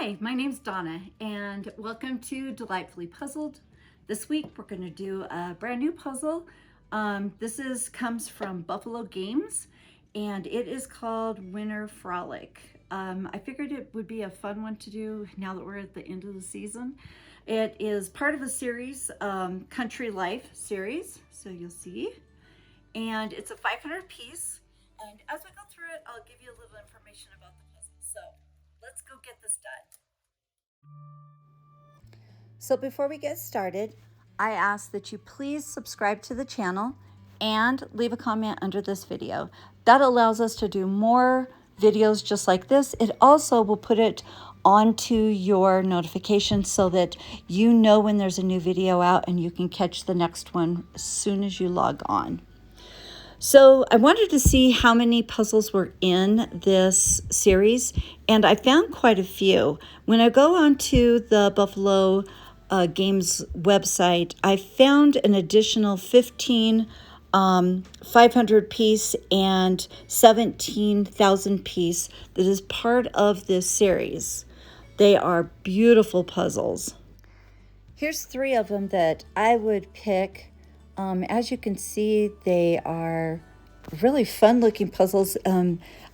Hi, my name's Donna, and welcome to Delightfully Puzzled. This week we're going to do a brand new puzzle. This comes from Buffalo Games, and it is called Winter Frolic. I figured it would be a fun one to do now that we're at the end of the season. It is part of a series, Country Life series, so you'll see. And it's a 500 piece. And as we go through it, I'll give you a little information about the puzzle. So let's go get this done. So before we get started, I ask that you please subscribe to the channel and leave a comment under this video. That allows us to do more videos just like this. It also will put it onto your notifications so that you know when there's a new video out and you can catch the next one as soon as you log on. So I wanted to see how many puzzles were in this series, and I found quite a few. When I go onto the Buffalo Games website, I found an additional 15 500 piece and 17,000 piece that is part of this series. They are beautiful puzzles. Here's 3 of them that I would pick. As you can see, they are really fun looking puzzles.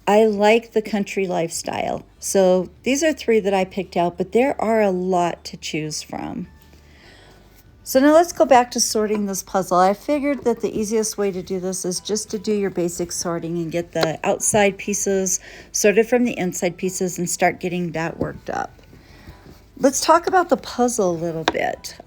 I like the country lifestyle. So these are 3 that I picked out, but there are a lot to choose from. So now let's go back to sorting this puzzle. I figured that the easiest way to do this is just to do your basic sorting and get the outside pieces sorted from the inside pieces and start getting that worked up. Let's talk about the puzzle a little bit.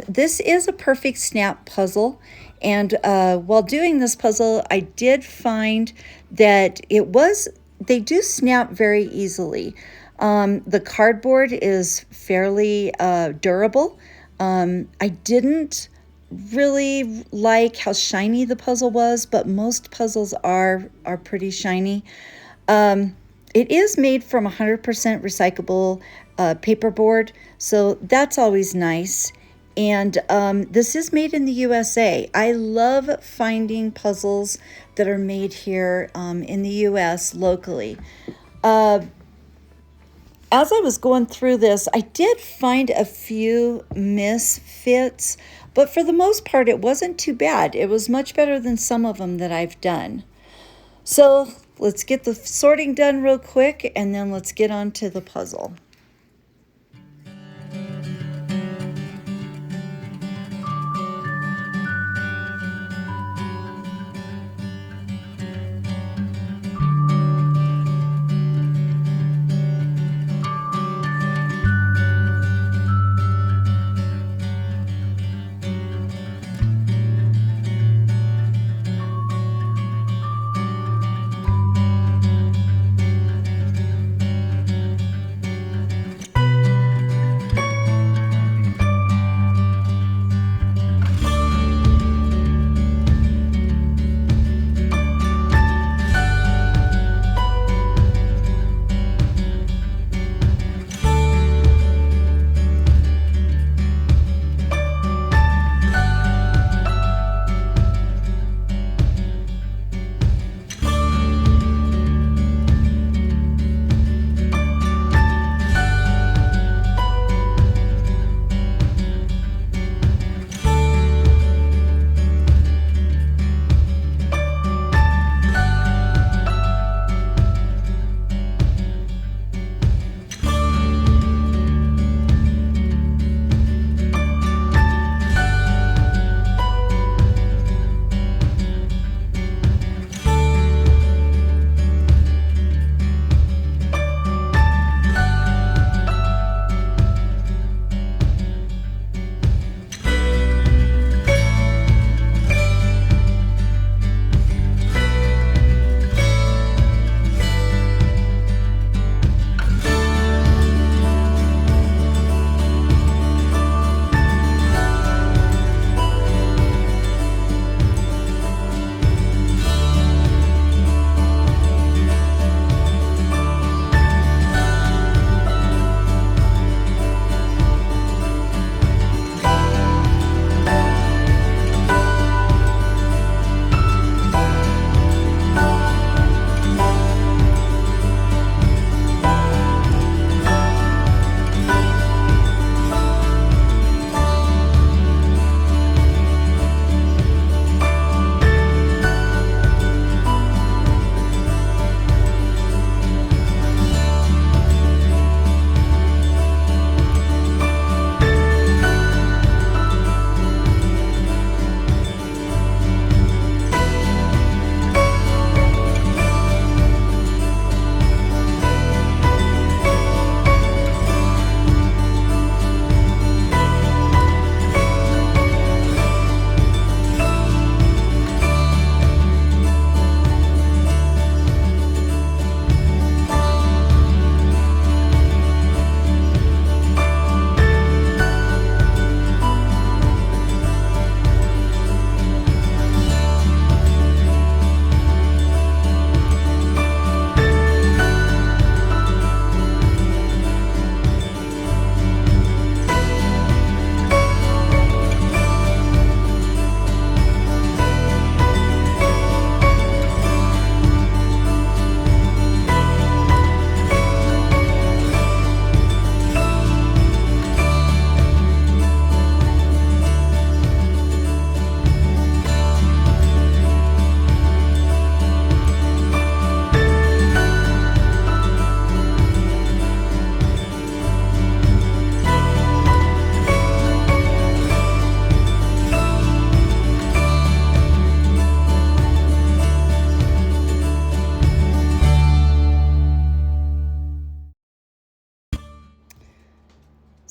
This is a perfect snap puzzle, and while doing this puzzle, I did find that they do snap very easily. The cardboard is fairly durable. I didn't really like how shiny the puzzle was, but most puzzles are pretty shiny. It is made from 100% recyclable paperboard, so that's always nice. And this is made in the USA. I love finding puzzles that are made here in the US locally. As I was going through this, I did find a few misfits, but for the most part, it wasn't too bad. It was much better than some of them that I've done. So let's get the sorting done real quick, and then let's get on to the puzzle.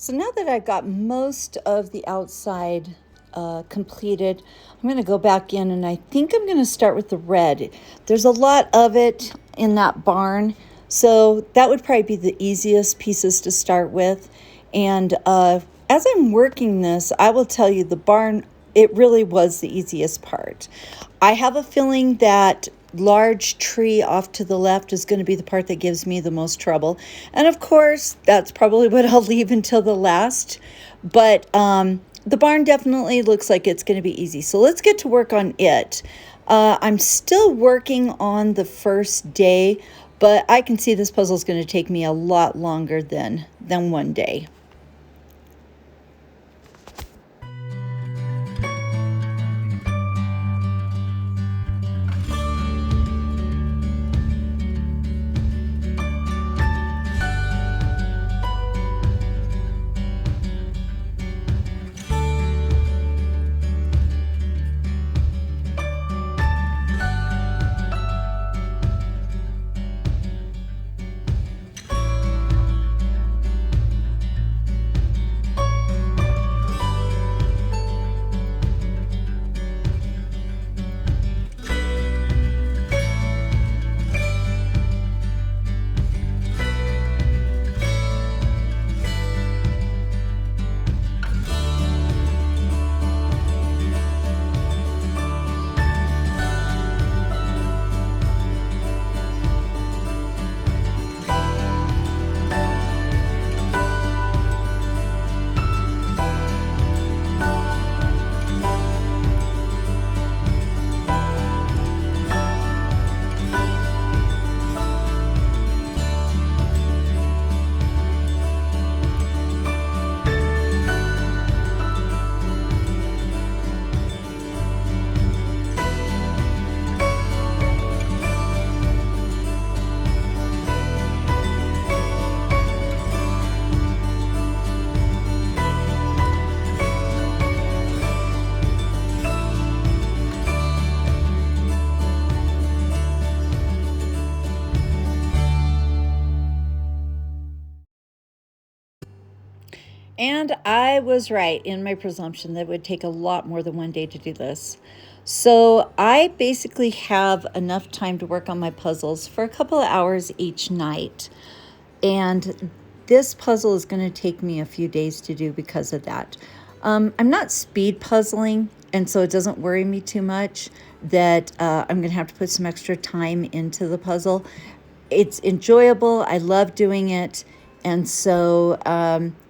So now that I've got most of the outside completed, I'm going to go back in, and I think I'm going to start with the red. There's a lot of it in that barn, so that would probably be the easiest pieces to start with. And as I'm working this, I will tell you the barn, it really was the easiest part. I have a feeling that large tree off to the left is going to be the part that gives me the most trouble. And of course, that's probably what I'll leave until the last. But the barn definitely looks like it's going to be easy. So let's get to work on it. I'm still working on the first day, but I can see this puzzle is going to take me a lot longer than one day. And I was right in my presumption that it would take a lot more than one day to do this. So I basically have enough time to work on my puzzles for a couple of hours each night. And this puzzle is going to take me a few days to do because of that. I'm not speed puzzling, and so it doesn't worry me too much that I'm going to have to put some extra time into the puzzle. It's enjoyable. I love doing it. And so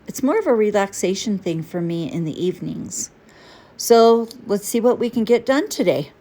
it's more of a relaxation thing for me in the evenings. So let's see what we can get done today.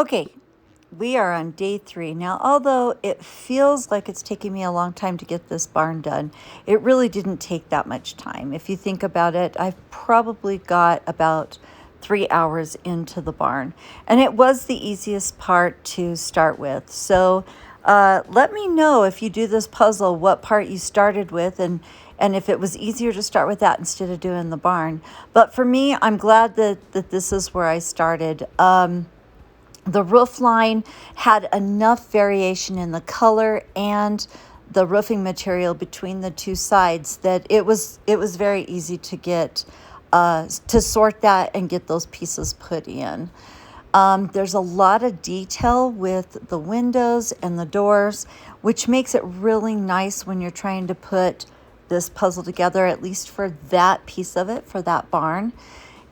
Okay, we are on day 3. Now, although it feels like it's taking me a long time to get this barn done, it really didn't take that much time. If you think about it, I've probably got about 3 hours into the barn, and it was the easiest part to start with. So let me know if you do this puzzle, what part you started with, and if it was easier to start with that instead of doing the barn. But for me, I'm glad that this is where I started. The roof line had enough variation in the color and the roofing material between the two sides that it was very easy to get to sort that and get those pieces put in. There's a lot of detail with the windows and the doors, which makes it really nice when you're trying to put this puzzle together, at least for that piece of it, for that barn.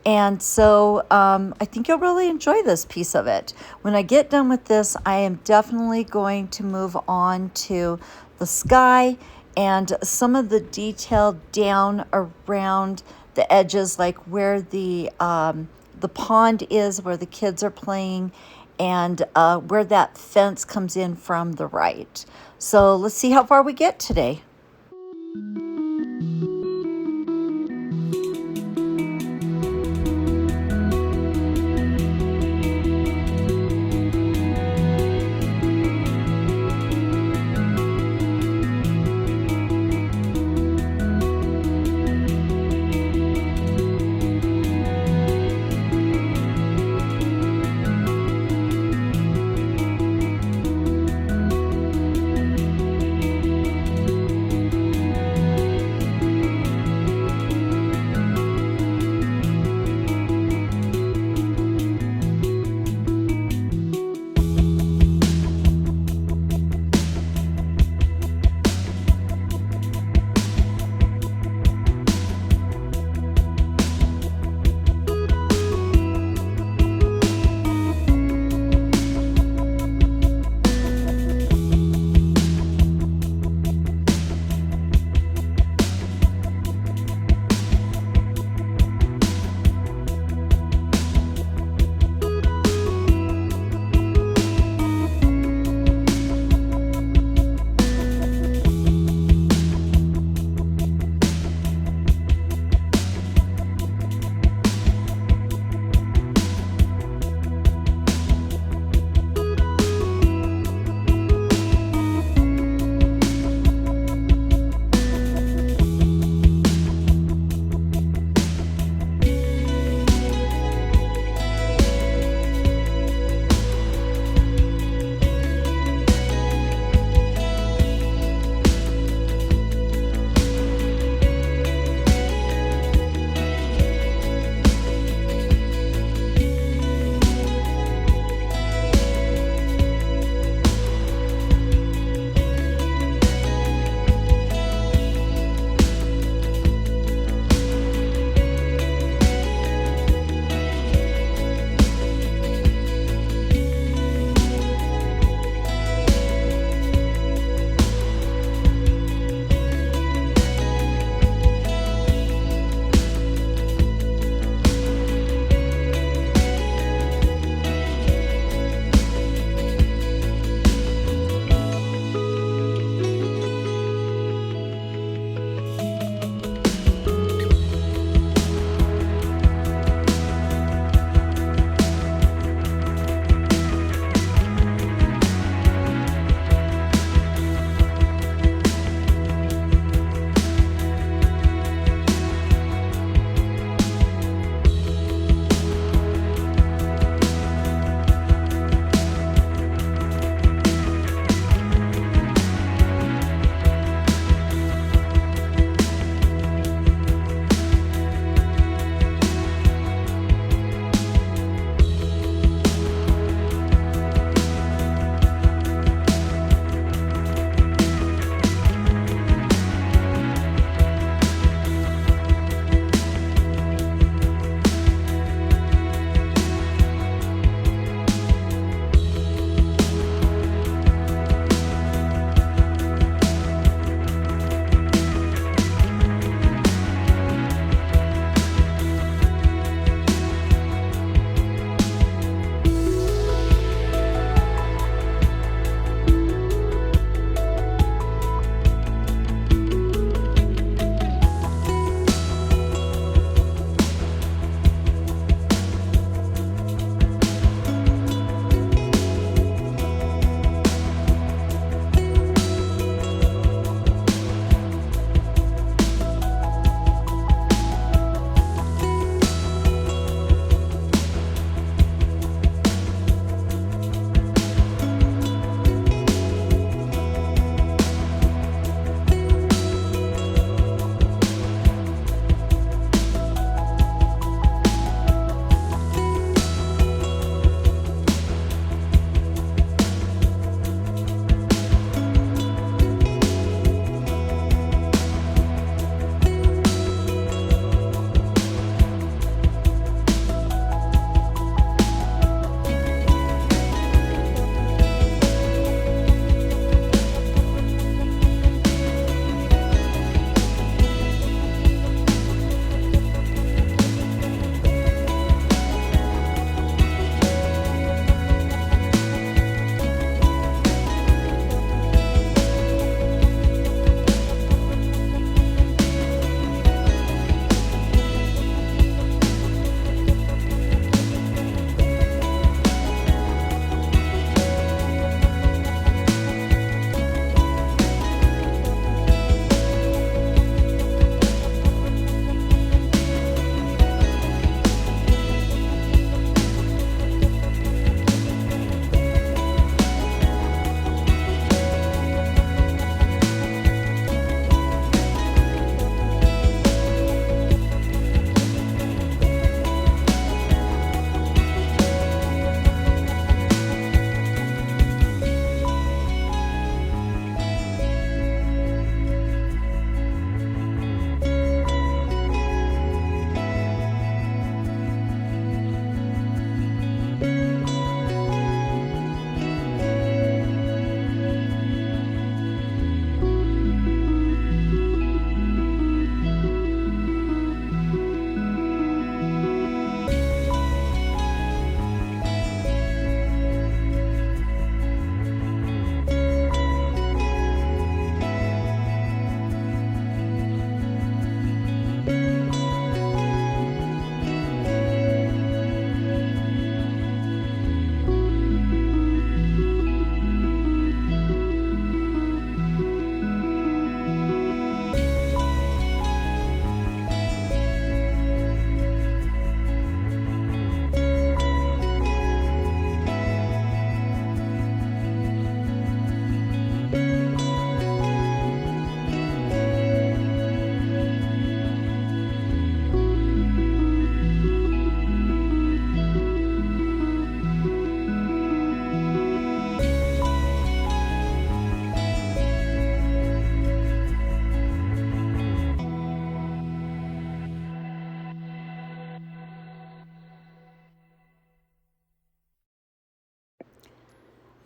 And so I think you'll really enjoy this piece of it. When I get done with this, I am definitely going to move on to the sky and some of the detail down around the edges, like where the pond is, where the kids are playing, and where that fence comes in from the right. So let's see how far we get today.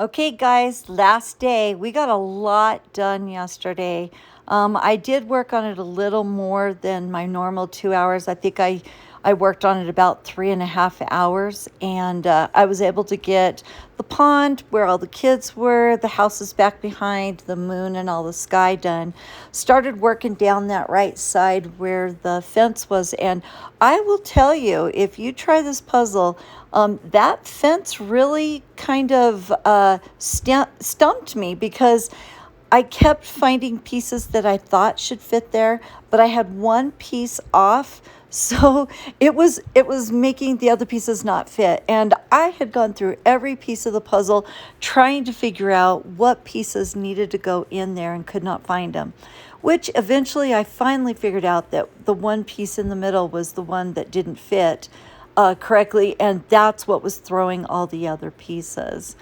Okay, guys, last day. We got a lot done yesterday. I did work on it a little more than my normal 2 hours. I think I worked on it about 3.5 hours, and I was able to get the pond where all the kids were, the houses back behind, the moon and all the sky done. Started working down that right side where the fence was, and I will tell you, if you try this puzzle, that fence really kind of stumped me because I kept finding pieces that I thought should fit there, but I had one piece off. So it was making the other pieces not fit. And I had gone through every piece of the puzzle trying to figure out what pieces needed to go in there and could not find them. Which eventually I finally figured out that the one piece in the middle was the one that didn't fit correctly, and that's what was throwing all the other pieces.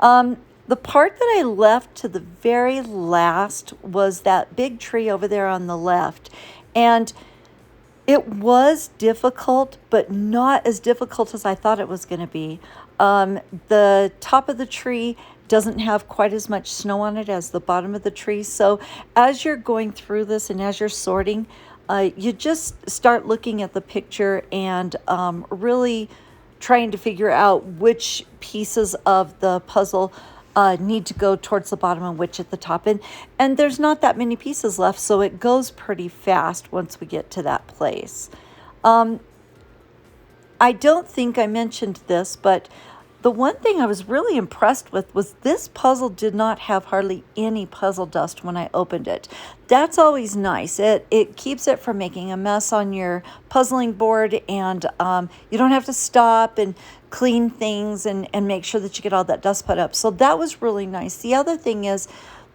The part that I left to the very last was that big tree over there on the left. And it was difficult, but not as difficult as I thought it was going to be. The top of the tree doesn't have quite as much snow on it as the bottom of the tree. So as you're going through this and as you're sorting, you just start looking at the picture and really trying to figure out which pieces of the puzzle need to go towards the bottom and which at the top. And there's not that many pieces left, so it goes pretty fast once we get to that place. I don't think I mentioned this, but the one thing I was really impressed with was this puzzle did not have hardly any puzzle dust when I opened it. That's always nice. It keeps it from making a mess on your puzzling board, and you don't have to stop and clean things and make sure that you get all that dust put up. So that was really nice. The other thing is,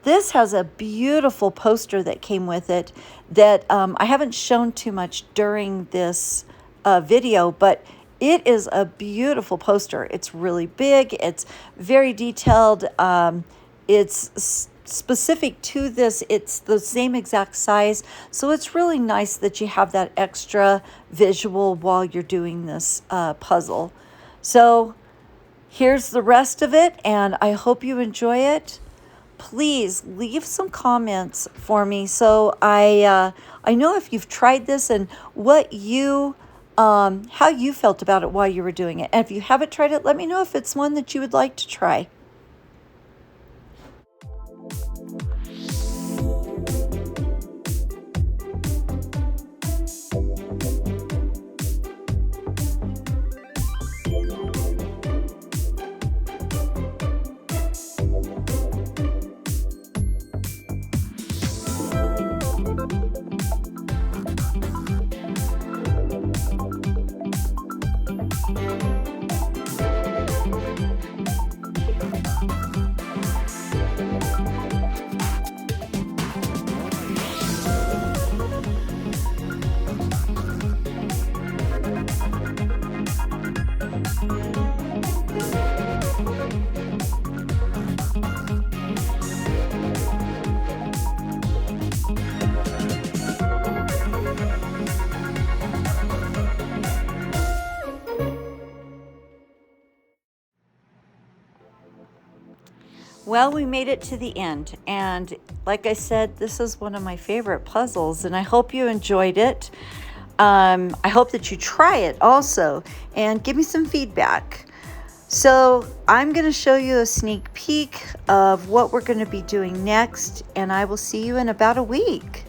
this has a beautiful poster that came with it that I haven't shown too much during this video, but it is a beautiful poster. It's really big. It's very detailed. It's specific to this. It's the same exact size. So it's really nice that you have that extra visual while you're doing this puzzle. So here's the rest of it, and I hope you enjoy it. Please leave some comments for me so I know if you've tried this and what you how you felt about it while you were doing it. And if you haven't tried it, let me know if it's one that you would like to try. Well, we made it to the end, and like I said, this is one of my favorite puzzles, and I hope you enjoyed it. I hope that you try it also and give me some feedback. So I'm going to show you a sneak peek of what we're going to be doing next, and I will see you in about a week.